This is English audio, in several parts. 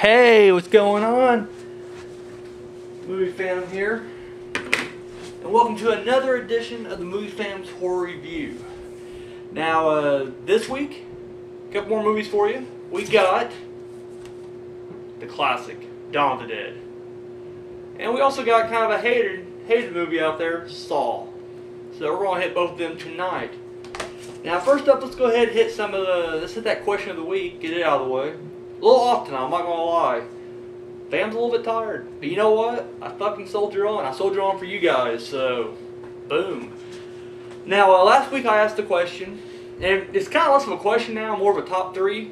Hey, what's going on? Movie Fam here, and welcome to another edition of the Movie Fam's Horror Review. Now, this week, a couple more movies for you. We got the classic Dawn of the Dead, and we also got kind of a hated movie out there, Saw. So we're gonna hit both of them tonight. Now, first up, let's go ahead and hit let's hit that question of the week, get it out of the way. A little off tonight, I'm not gonna lie. Fam's a little bit tired, but you know what? I fucking soldier on. I soldier on for you guys, so boom. Now, last week I asked a question, and it's kind of less of a question now, more of a top three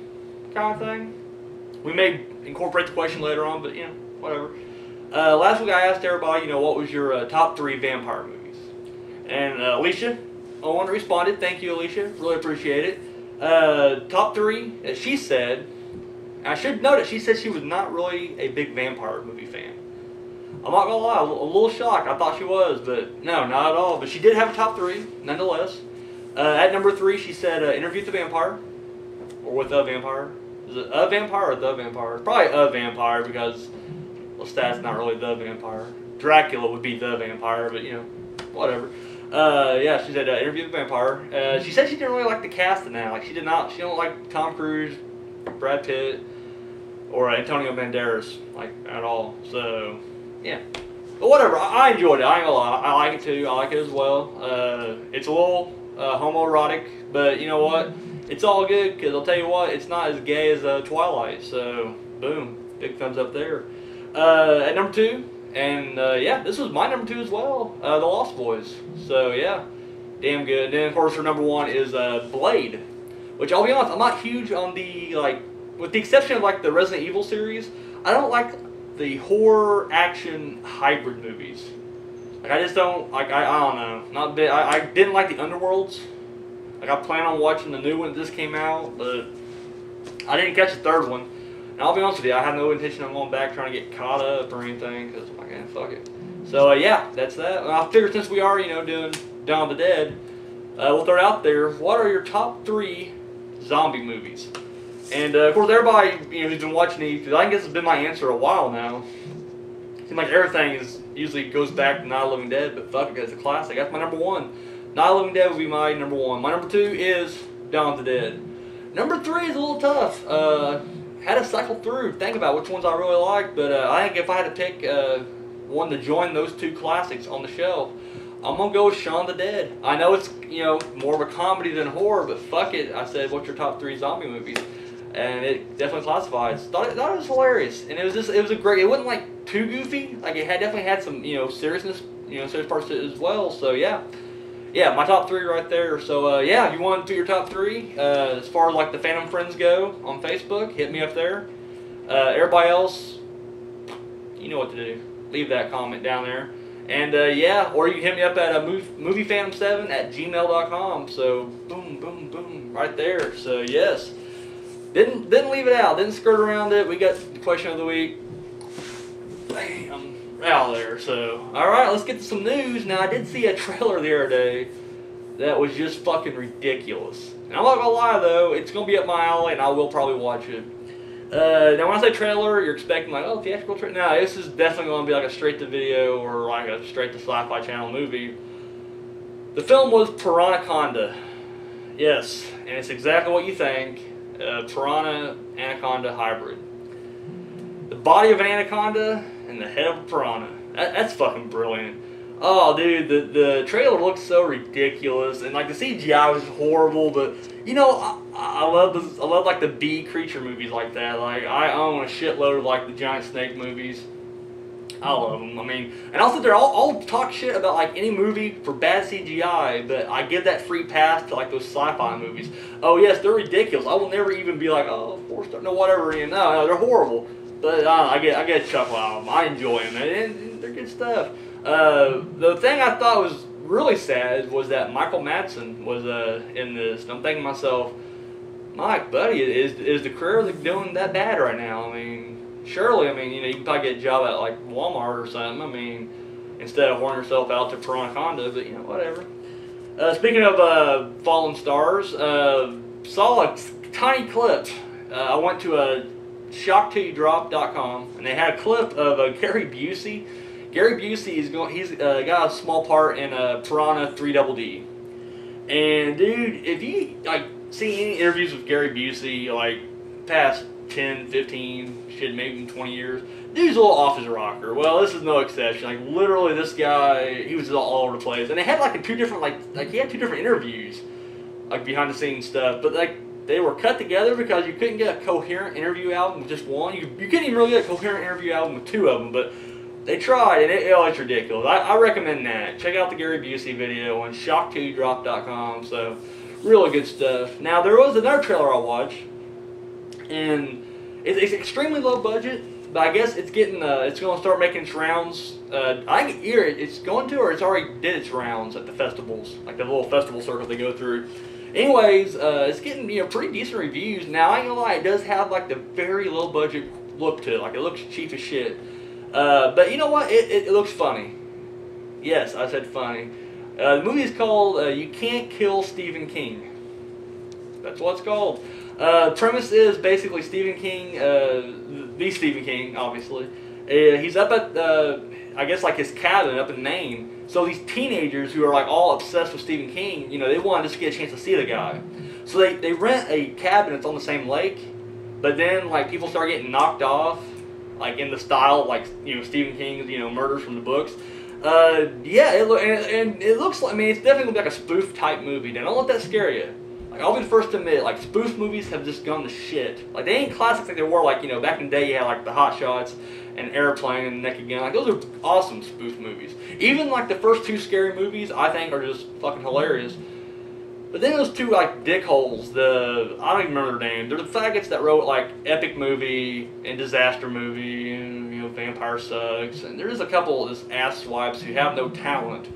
kind of thing. We may incorporate the question later on, but you know, whatever. Last week I asked everybody, you know, what was your top three vampire movies, and Alicia, one responded. Thank you, Alicia. Really appreciate it. Top three that she said. I should note that she said she was not really a big vampire movie fan. I'm not gonna lie, a little shocked. I thought she was, but no, not at all. But she did have a top three, nonetheless. At number three, she said Interview with the Vampire, or with a Vampire. Is it a vampire or the vampire? It's probably a vampire because, well, Stat's not really the vampire. Dracula would be the vampire, but you know, whatever. Yeah, she said Interview with the Vampire. She said she didn't really like the cast in that. Like she don't like Tom Cruise, Brad Pitt, or Antonio Banderas, like, at all. So, yeah. But whatever, I enjoyed it. I ain't gonna lie. I like it too. I like it as well. It's a little homoerotic, but you know what? It's all good, because I'll tell you what, it's not as gay as Twilight. So, boom. Big thumbs up there. At number two, and yeah, this was my number two as well, The Lost Boys. So, yeah, damn good. And then, of course, her number one is Blade, which, I'll be honest, I'm not huge on the, like, with the exception of like the Resident Evil series, I don't like the horror action hybrid movies. Like I just don't like. I don't know. Not bit. I didn't like the Underworlds. Like I plan on watching the new one that just came out, but I didn't catch the third one. And I'll be honest with you, I have no intention of going back trying to get caught up or anything because I'm like, eh, fuck it. So yeah, that's that. I figured since we are doing Dawn of the Dead, we'll throw it out there. What are your top three zombie movies? And of course, everybody who's been watching these, because I guess it's been my answer a while now. It seems like everything usually goes back to Night of the Living Dead, but fuck it, it's a classic. That's my number one. Night of the Living Dead would be my number one. My number two is Dawn of the Dead. Number three is a little tough. Had to cycle through, think about which ones I really like, but I think if I had to pick one to join those two classics on the shelf, I'm gonna go with Shaun the Dead. I know it's more of a comedy than horror, but fuck it. I said, what's your top three zombie movies? And it definitely classifies. Thought it was hilarious, and it was a great. It wasn't like too goofy. Like it definitely had some seriousness, serious parts to it as well. So yeah, my top three right there. So yeah, if you want to do your top three, as far as like the Phantom Friends go on Facebook, hit me up there. Everybody else, you know what to do. Leave that comment down there, and yeah, or you can hit me up at moviefam7@gmail.com. So boom, boom, boom, right there. So yes. Didn't leave it out. Didn't skirt around it. We got the question of the week. Bam, out there. So, all right, let's get to some news. Now, I did see a trailer the other day that was just fucking ridiculous. And I'm not gonna lie though, it's gonna be up my alley, and I will probably watch it. Now, when I say trailer, you're expecting like, oh, theatrical trailer. No, this is definitely gonna be like a straight to video or like a straight to Sci-Fi Channel movie. The film was Piranhaconda. Yes, and it's exactly what you think. Piranha anaconda hybrid. The body of an anaconda and the head of a piranha. That's fucking brilliant. Oh, dude, the trailer looks so ridiculous, and like the CGI was horrible. But I love like the B creature movies like that. Like I own a shitload of like the giant snake movies. I love them. I mean, and also I'll talk shit about like any movie for bad CGI, but I give that free pass to like those sci-fi movies. Oh yes, they're ridiculous. I will never even be like, oh, 4 star, no, whatever. No, they're horrible. But I get a chuckle out of them. I enjoy them, and they're good stuff. The thing I thought was really sad was that Michael Madsen was in this. And I'm thinking to myself, Mike, buddy, is the career doing that bad right now? I mean. Surely, I mean, you can probably get a job at like Walmart or something. I mean, instead of whoring yourself out to Piranhaconda, but whatever. Speaking of fallen stars, saw a tiny clip. I went to a shocktodrop.com, and they had a clip of Gary Busey. Gary Busey he's got a small part in Piranha 3 Double D. And dude, if you like see any interviews with Gary Busey, like past 10, 15, shit, maybe even 20 years, dude's a little off his rocker. Well, this is no exception. Like literally, this guy, he was all over the place, and they had like two different he had two different interviews, like behind the scenes stuff, but like they were cut together because you couldn't get a coherent interview album with just one. You couldn't even really get a coherent interview album with two of them, but they tried, and it's ridiculous. I recommend that. Check out the Gary Busey video on shocktodrop.com. So, really good stuff. Now, there was another trailer I watched, and it's extremely low budget, but I guess it's getting, it's going to start making its rounds. I can hear it's going to, or it's already did its rounds at the festivals, like the little festival circuit they go through. Anyways, it's getting pretty decent reviews. Now, I ain't gonna lie, it does have like the very low budget look to it. Like it looks cheap as shit. But you know what? It looks funny. Yes, I said funny. The movie is called You Can't Kill Stephen King. That's what it's called. Premise is basically Stephen King, the Stephen King, obviously. He's up at, I guess, like his cabin up in Maine. So these teenagers who are like all obsessed with Stephen King, they want to just get a chance to see the guy. So they rent a cabin that's on the same lake, but then like people start getting knocked off, like in the style of like Stephen King's murders from the books. Yeah, it looks like, I mean, it's definitely gonna be like a spoof type movie. Now don't let that scare you. Like I'll be the first to admit, like spoof movies have just gone to shit. Like they ain't classics like they were like back in the day. You had like the Hot Shots and Airplane and Naked Gun. Like those are awesome spoof movies. Even like the first two Scary movies, I think are just fucking hilarious. But then those two like dickholes, I don't even remember their name. They're the faggots that wrote like Epic Movie and Disaster Movie and Vampire Sucks. And there's a couple of just ass swipes who have no talent.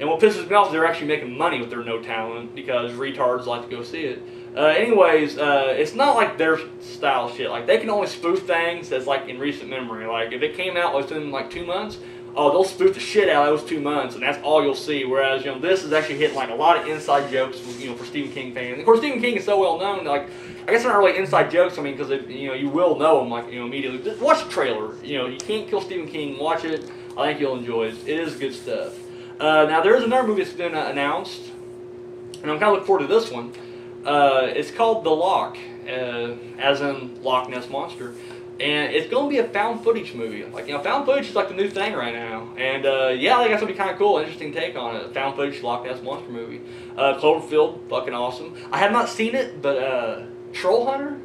And what pisses me off is they're actually making money with their no talent because retards like to go see it. Anyways, it's not like their style shit. Like they can only spoof things that's like in recent memory. Like if it came out within like 2 months, oh, they'll spoof the shit out of those 2 months, and that's all you'll see. Whereas, this is actually hitting like a lot of inside jokes, for Stephen King fans. And of course, Stephen King is so well known. Like, I guess they're not really inside jokes. I mean, because you will know him like immediately. Just watch the trailer. You Can't Kill Stephen King. Watch it. I think you'll enjoy it. It is good stuff. Now there is another movie that's been announced, and I'm kind of looking forward to this one. It's called The Lock, as in Loch Ness Monster. And it's going to be a found footage movie. Like, found footage is like the new thing right now. And, yeah, I think that's going to be kind of cool. Interesting take on it. Found footage Loch Ness Monster movie. Cloverfield, fucking awesome. I have not seen it, but, Troll Hunter?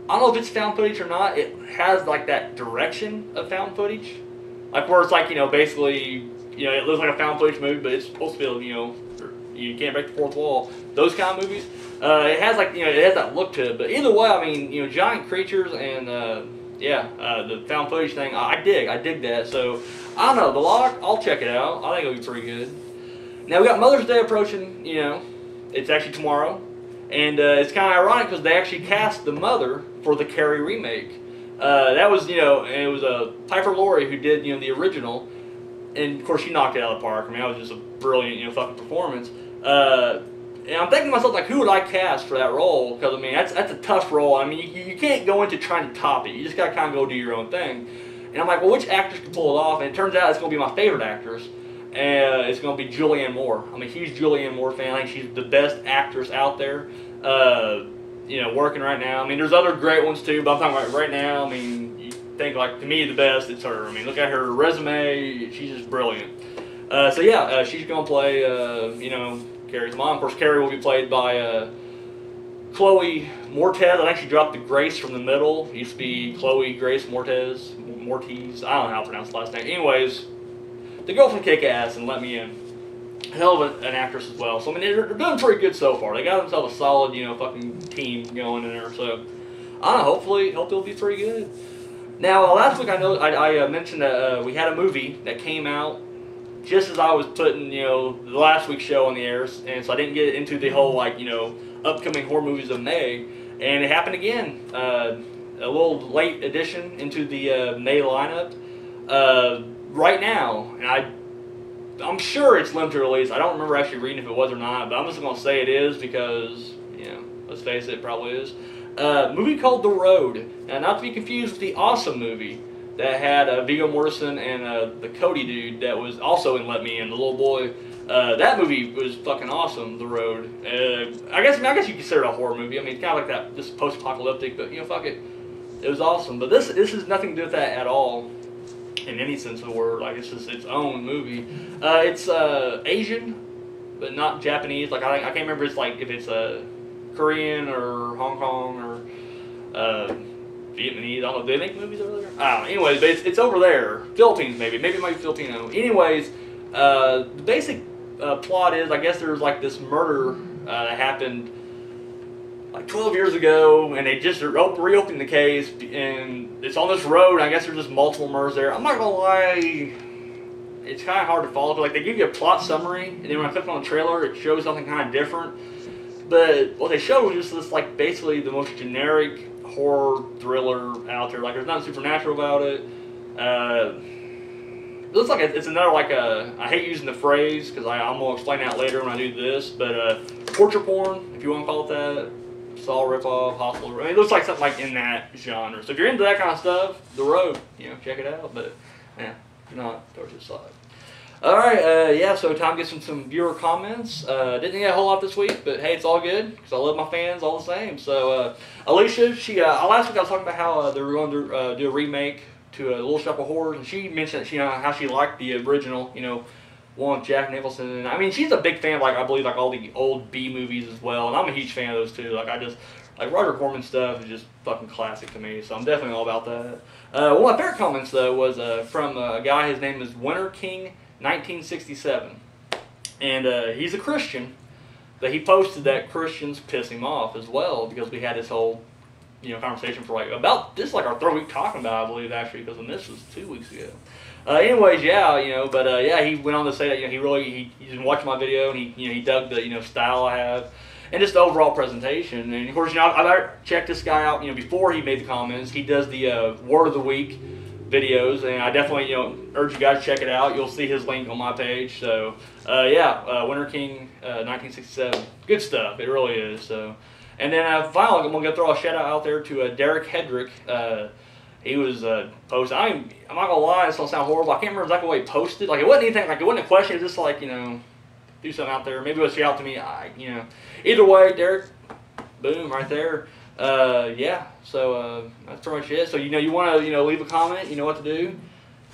I don't know if it's found footage or not. It has, like, that direction of found footage. Like, where it's like, basically, it looks like a found footage movie, but it's supposed to be, you can't break the fourth wall. Those kind of movies. It has, like, it has that look to it. But either way, I mean, giant creatures and, yeah, the found footage thing, I dig that. So, I don't know, The Lock, I'll check it out. I think it'll be pretty good. Now, we got Mother's Day approaching, it's actually tomorrow. And it's kind of ironic because they actually cast the mother for the Carrie remake. That was, and it was Piper Laurie who did, the original. And, of course, she knocked it out of the park. I mean, that was just a brilliant, fucking performance. And I'm thinking to myself, like, who would I cast for that role? Because, I mean, that's a tough role. I mean, you can't go into trying to top it. You just got to kind of go do your own thing. And I'm like, well, which actress could pull it off? And it turns out it's going to be my favorite actress. And it's going to be Julianne Moore. I'm a huge Julianne Moore fan. I think she's the best actress out there, working right now. I mean, there's other great ones, too. But I'm talking about right now, I mean, you think, like, to me, the best, it's her. I mean, look at her resume. She's just brilliant. So, yeah, she's going to play, Carrie's mom. Of course, Carrie will be played by Chloe Mortez. I think she dropped the Grace from the middle. It used to be Chloe Grace Mortez. I don't know how to pronounce the last name. Anyways, the girl from Kick-Ass and Let Me In. Hell of an actress as well. So, I mean, they're doing pretty good so far. They got themselves a solid, fucking team going in there. So, I don't know. Hopefully it'll be pretty good. Now, last week I mentioned that we had a movie that came out just as I was putting, the last week's show on the air, and so I didn't get into the whole, like, upcoming horror movies of May, and it happened again. A little late addition into the May lineup. Right now, and I'm sure it's limited release. I don't remember actually reading if it was or not, but I'm just going to say it is because, let's face it, it probably is. Movie called The Road. Now, not to be confused with the Awesome movie that had Viggo Mortensen and the Cody dude that was also in Let Me In, the little boy. That movie was fucking awesome, The Road. I guess you consider it a horror movie. I mean, it's kind of like that, just post-apocalyptic, but fuck it. It was awesome. But this has nothing to do with that at all, in any sense of the word. Like, it's just its own movie. It's Asian, but not Japanese. Like, I can't remember if it's Korean or Hong Kong or Vietnamese. I don't know. Do they make movies over there? I don't know. Anyways, but it's over there. Philippines, maybe. Maybe it might be Filipino. Anyways, the basic plot is, I guess there's like this murder that happened like 12 years ago, and they just reopened the case, and it's on this road, and I guess there's just multiple murders there. I'm not gonna lie, it's kind of hard to follow. Like, they give you a plot summary, and then when I click on the trailer, it shows something kind of different. But what they showed was just this, like, basically the most generic horror thriller out there. Like, there's nothing supernatural about it. It looks like it's another, like, I hate using the phrase, because I'm going to explain that later when I do this, but torture porn, if you want to call it that. Saw ripoff, hospital. I mean, it looks like something like in that genre. So if you're into that kind of stuff, The Road, check it out. But yeah, if you're not, throw it to the side. All right, yeah. So time to get some viewer comments. Didn't get a whole lot this week, but hey, it's all good because I love my fans all the same. So Alicia, she last week I was talking about how they were going to do a remake to Little Shop of Horrors, and she mentioned that how she liked the original, one with Jack Nicholson. And I mean, she's a big fan of, like, I believe, like, all the old B movies as well, and I'm a huge fan of those too. Like, Roger Corman stuff is just fucking classic to me, so I'm definitely all about that. One of my favorite comments though was from a guy. His name is Winter King 1967, and he's a Christian, but he posted that Christians piss him off as well, because we had this whole conversation for about this, like, our third week talking about it, I believe, actually, because this was 2 weeks ago. Anyways, yeah, but yeah, he went on to say that he didn't watch my video, and he dug the style I have, and just the overall presentation. And of course, I checked this guy out before he made the comments. He does the Word of the Week videos, and I definitely urge you guys to check it out. You'll see his link on my page. So yeah, Winter King 1967, good stuff. It really is. So, and then finally, I'm gonna throw a shout out there to Derek Hedrick. He was posting. I'm not gonna lie, it's gonna sound horrible. I can't remember exactly what he posted. Like, it wasn't anything. Like, it wasn't a question. It was just like, do something out there. Maybe it was shout out to me. Either way, Derek, boom, right there. Yeah. So that's pretty much it. So you want to leave a comment. You know what to do.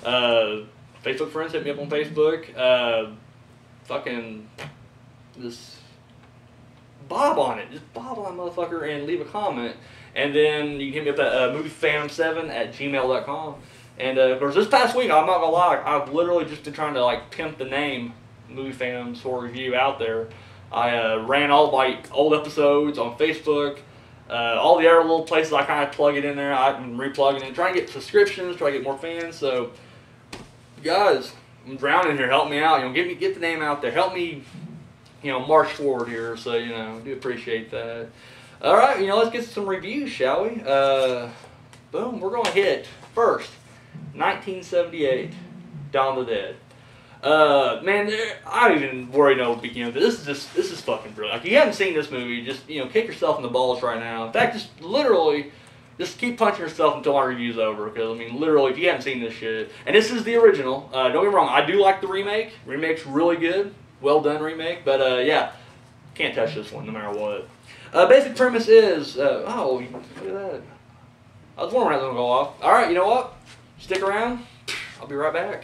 Facebook friends, hit me up on Facebook. Fucking just bob on it. Just bob on that motherfucker and leave a comment. And then you can hit me up at moviefam7@gmail.com. And of course, this past week, I'm not gonna lie, I've literally just been trying to, like, pimp the name Movie Fam's Horror Review out there. I ran all my old episodes on Facebook, all the other little places I kind of plug it in there. I'm replugging it, trying to get subscriptions, trying to get more fans. So, guys, I'm drowning here. Help me out. Get the name out there. Help me, march forward here. So, do appreciate that. All right, let's get some reviews, shall we? Boom, we're gonna hit first, 1978, Dawn of the Dead. Man, I don't even worry this is fucking brilliant. Like, if you haven't seen this movie, just kick yourself in the balls right now. In fact, just keep punching yourself until my review's over. Because I mean, literally, if you haven't seen this shit, and this is the original. Don't get me wrong, I do like the remake. Remake's really good, well done remake. But yeah, can't touch this one no matter what. Basic premise is, oh, look at that. I was wondering how that was going to go off. Alright, you know what? Stick around. I'll be right back.